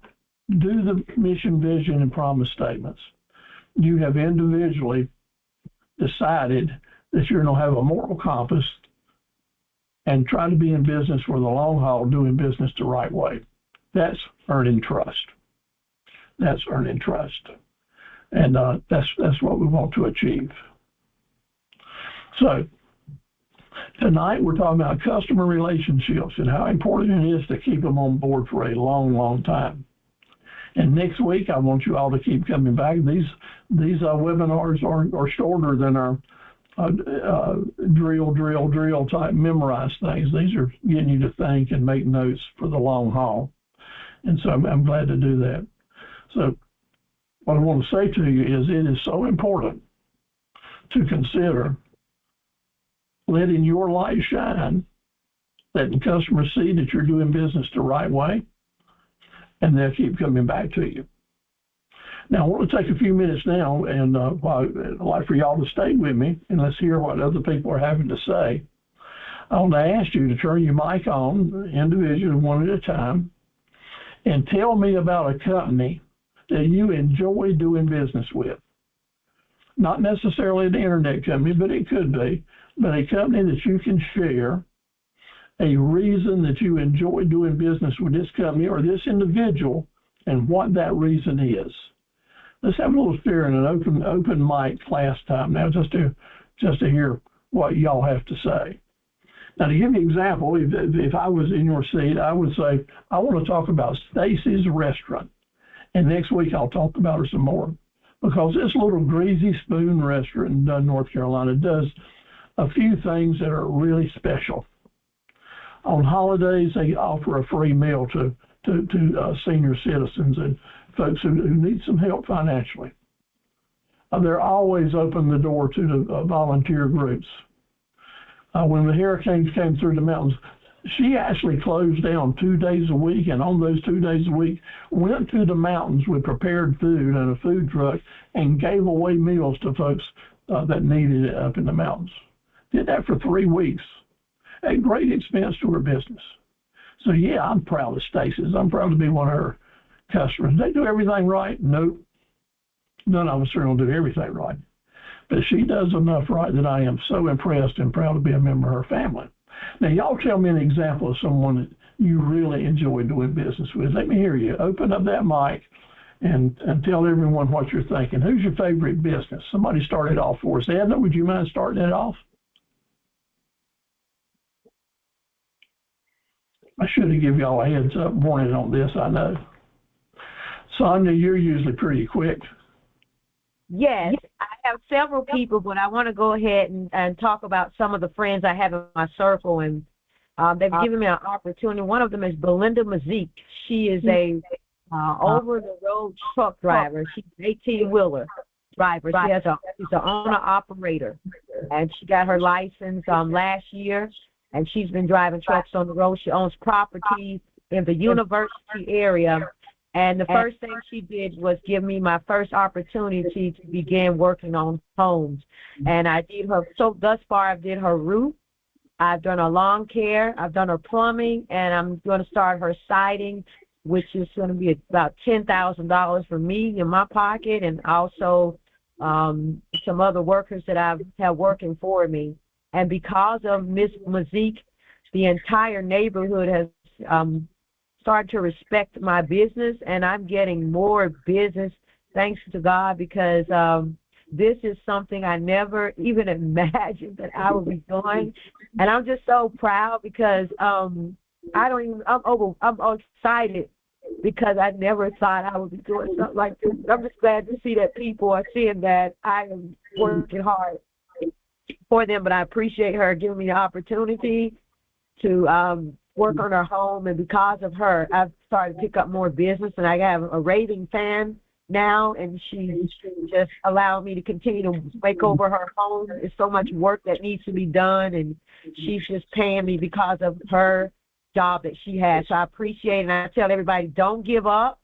do the mission, vision, and promise statements, you have individually decided that you're going to have a moral compass and try to be in business for the long haul, doing business the right way. That's earning trust. That's earning trust. And that's what we want to achieve. So tonight we're talking about customer relationships and how important it is to keep them on board for a long, long time. And next week, I want you all to keep coming back. These webinars are shorter than our drill type memorize things. These are getting you to think and make notes for the long haul. And so I'm glad to do that. So what I want to say to you is it is so important to consider letting your light shine, letting customers see that you're doing business the right way, and they'll keep coming back to you. Now, I want to take a few minutes now, and I'd like for y'all to stay with me, and let's hear what other people are having to say. I want to ask you to turn your mic on individually, one at a time, and tell me about a company that you enjoy doing business with. Not necessarily an internet company, but it could be, but a company that you can share a reason that you enjoy doing business with this company or this individual and what that reason is. Let's have a little share in an open mic class time now just to hear what y'all have to say. Now, to give you an example, if I was in your seat, I would say, I want to talk about Stacy's Restaurant. And next week, I'll talk about her some more. Because this little Greasy Spoon restaurant in Dunn, North Carolina does a few things that are really special. On holidays, they offer a free meal to senior citizens and folks who need some help financially. they're always open the door to the volunteer groups. When the hurricanes came through the mountains, she actually closed down 2 days a week, and on those 2 days a week, went to the mountains with prepared food and a food truck and gave away meals to folks that needed it up in the mountains. Did that for 3 weeks at great expense to her business. So yeah, I'm proud of Stacy's. I'm proud to be one of her customers. They do everything right? Nope. None of us are going to do everything right. But she does enough right that I am so impressed and proud to be a member of her family. Now, y'all tell me an example of someone that you really enjoy doing business with. Let me hear you. Open up that mic and tell everyone what you're thinking. Who's your favorite business? Somebody start it off for us. Edna, would you mind starting it off? I should have given y'all a heads up warning on this, I know. Sonia, you're usually pretty quick. Yes, I have several people, but I want to go ahead and talk about some of the friends I have in my circle, and they've given me an opportunity. One of them is Belinda Mazik. She is a over-the-road truck driver. She's an 18-wheeler driver. She's an owner-operator, and she got her license last year, and she's been driving trucks on the road. She owns property in the university area. And the first thing she did was give me my first opportunity to begin working on homes. And I did her, so thus far I've did her roof, I've done her lawn care, I've done her plumbing, and I'm going to start her siding, which is going to be about $10,000 for me in my pocket, and also some other workers that I've had working for me. And because of Miss Mazik, the entire neighborhood has started to respect my business, and I'm getting more business, thanks to God, because this is something I never even imagined that I would be doing. And I'm just so proud because I'm excited because I never thought I would be doing something like this. I'm just glad to see that people are seeing that I am working hard for them, but I appreciate her giving me the opportunity to work on her home, and because of her, I've started to pick up more business, and I have a raving fan now, and she's just allowed me to continue to make over her home. There's so much work that needs to be done, and she's just paying me because of her job that she has. So I appreciate it, and I tell everybody, don't give up.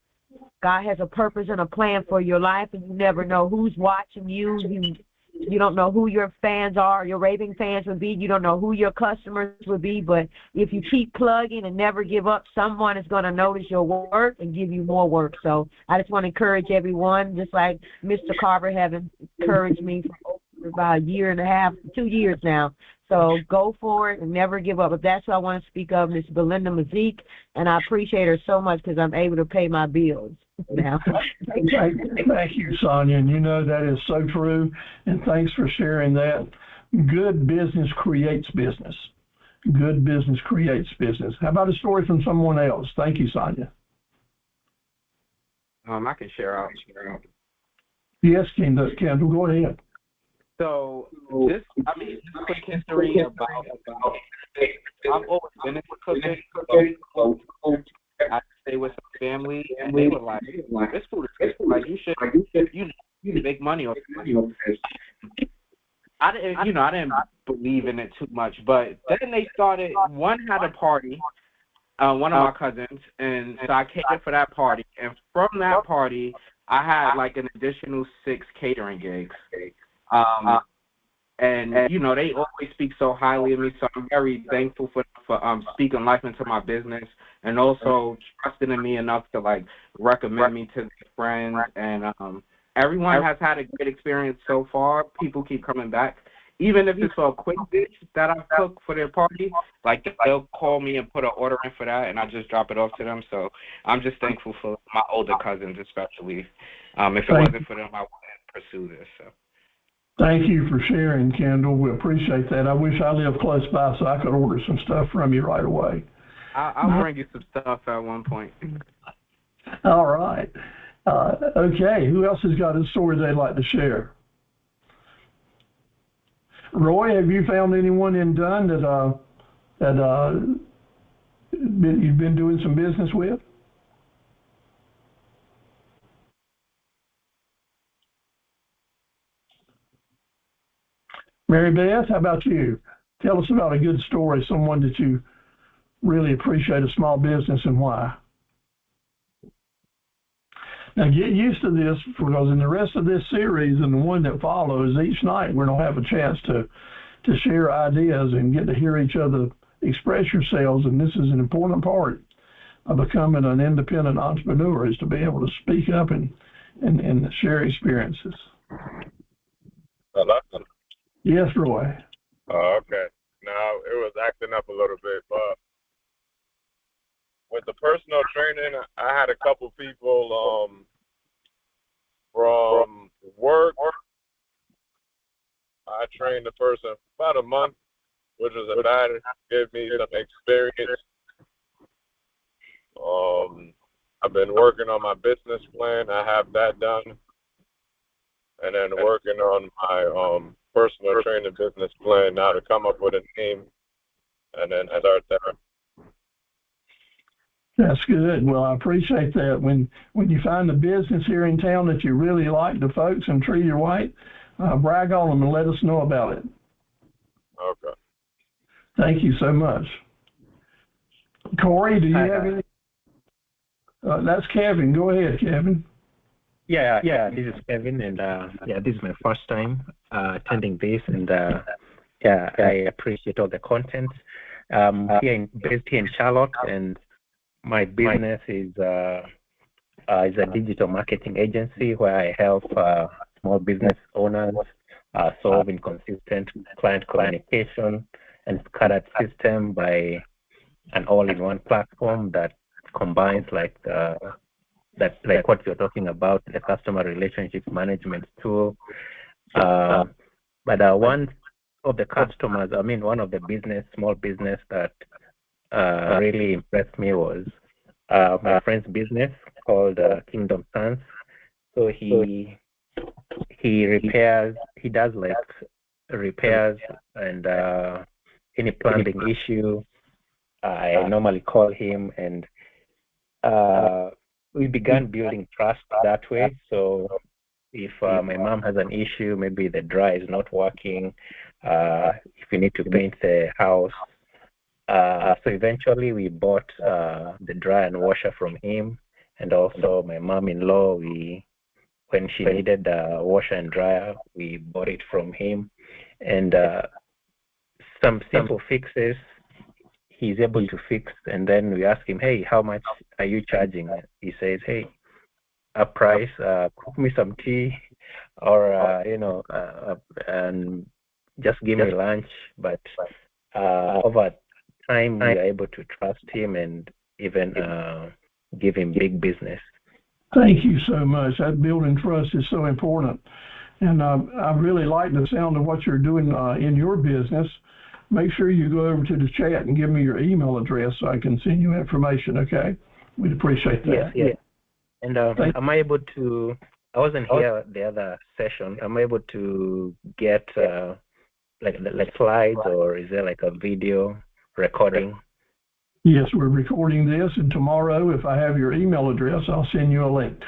God has a purpose and a plan for your life, and you never know who's watching you. You don't know who your fans are, your raving fans would be. You don't know who your customers would be. But if you keep plugging and never give up, someone is going to notice your work and give you more work. So I just want to encourage everyone, just like Mr. Carver have encouraged me for about a year and a half, 2 years now. So go for it and never give up. But that's what I want to speak of, Miss Belinda Mazik, and I appreciate her so much because I'm able to pay my bills now. Thank you, Sonia. And you know that is so true. And thanks for sharing that. Good business creates business. Good business creates business. How about a story from someone else? Thank you, Sonia. I can share out. Yes, Kendall, go ahead. So just quick history about I've always been into cooking. So I stay with some family, and they were like, "This food is good. Like you should make money off this." I didn't believe in it too much, but then they started. One had a party, one of my cousins, and so I catered for that party. And from that party, I had like an additional 6 catering gigs. And they always speak so highly of me, so I'm very thankful for speaking life into my business, and also trusting in me enough to like recommend me to their friends. And everyone has had a great experience so far. People keep coming back, even if it's for a quick dish that I cook for their party. Like they'll call me and put an order in for that, and I just drop it off to them. So I'm just thankful for my older cousins, especially. If it wasn't for them, I wouldn't pursue this. So. Thank you for sharing, Kendall. We appreciate that. I wish I lived close by so I could order some stuff from you right away. I'll bring you some stuff at one point. All right. Okay. Who else has got a story they'd like to share? Roy, have you found anyone in Dunn that you've been doing some business with? Mary Beth, how about you? Tell us about a good story, someone that you really appreciate a small business and why. Now get used to this, because in the rest of this series and the one that follows, each night we're going to have a chance to share ideas and get to hear each other express yourselves. And this is an important part of becoming an independent entrepreneur, is to be able to speak up and share experiences. Hello? Yes, Roy. Okay. Now, it was acting up a little bit, but with the personal training, I had a couple people from work. I trained the person about a month, which was a bad, gave me some experience. I've been working on my business plan. I have that done. And then working on my personal training business plan now to come up with a name and then start there. That's good. Well, I appreciate that. When you find a business here in town that you really like, the folks and treat you right, brag on them and let us know about it. Okay. Thank you so much. Corey, do you have any? That's Kevin. Go ahead, Kevin. Yeah, this is Kevin, and this is my first time attending this, and I appreciate all the content. Based here in Charlotte, and my business is a digital marketing agency where I help small business owners solve inconsistent client communication and SCADA system by an all-in-one platform that combines like what you're talking about, the customer relationship management tool. But one of the small business that really impressed me was my friend's business called Kingdom Sons. So he does like repairs and any plumbing issue. I normally call him, and we began building trust that way. So if my mom has an issue, maybe the dryer is not working, if we need to paint the house. So eventually we bought the dryer and washer from him, and also my mom-in-law, when she needed a washer and dryer, we bought it from him. And some simple fixes he's able to fix, and then we ask him, hey, how much are you charging? He says, hey, a price, cook me some tea, or and just give me lunch. But over time we are able to trust him and even give him big business. Thank you so much. That building trust is so important, and I really like the sound of what you're doing in your business. Make sure you go over to the chat and give me your email address so I can send you information, okay? We'd appreciate that. Yes. And am I able to, I wasn't here at the other session, am I able to get like slides, or is there like a video recording? Yes, we're recording this, and tomorrow, if I have your email address, I'll send you a link.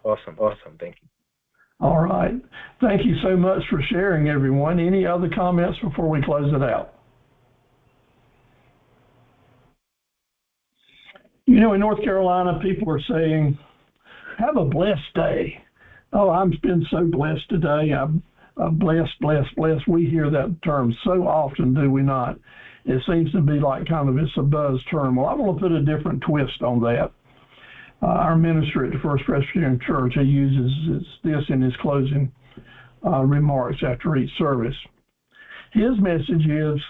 Awesome. Thank you. All right. Thank you so much for sharing, everyone. Any other comments before we close it out? You know, in North Carolina, people are saying, have a blessed day. Oh, I've been so blessed today. I'm blessed. We hear that term so often, do we not? It seems to be like kind of it's a buzz term. Well, I want to put a different twist on that. Our minister at the First Presbyterian Church, he uses this in his closing remarks after each service. His message is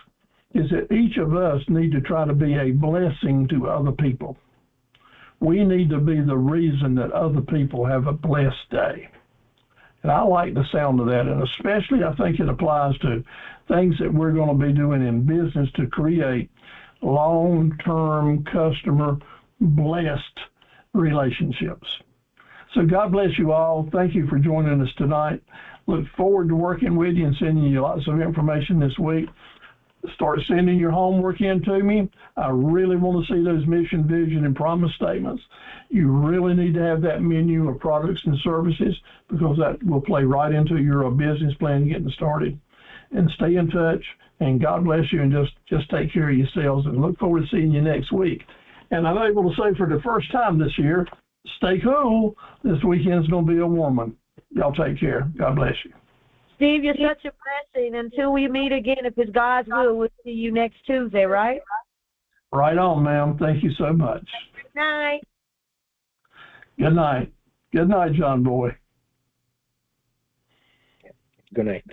that each of us need to try to be a blessing to other people. We need to be the reason that other people have a blessed day. And I like the sound of that, and especially I think it applies to things that we're going to be doing in business to create long-term customer blessed relationships. So God bless you all. Thank you for joining us tonight. Look forward to working with you and sending you lots of information this week. Start sending your homework in to me. I really want to see those mission, vision, and promise statements. You really need to have that menu of products and services, because that will play right into your business plan getting started. and stay in touch. And God bless you, and just take care of yourselves. And look forward to seeing you next week. And I'm able to say for the first time this year, stay cool. This weekend's going to be a warm one. Y'all take care. God bless you. Steve, you're such a blessing. Until we meet again, if it's God's will, we'll see you next Tuesday, right? Right on, ma'am. Thank you so much. Good night. Good night. Good night, John Boy. Good night.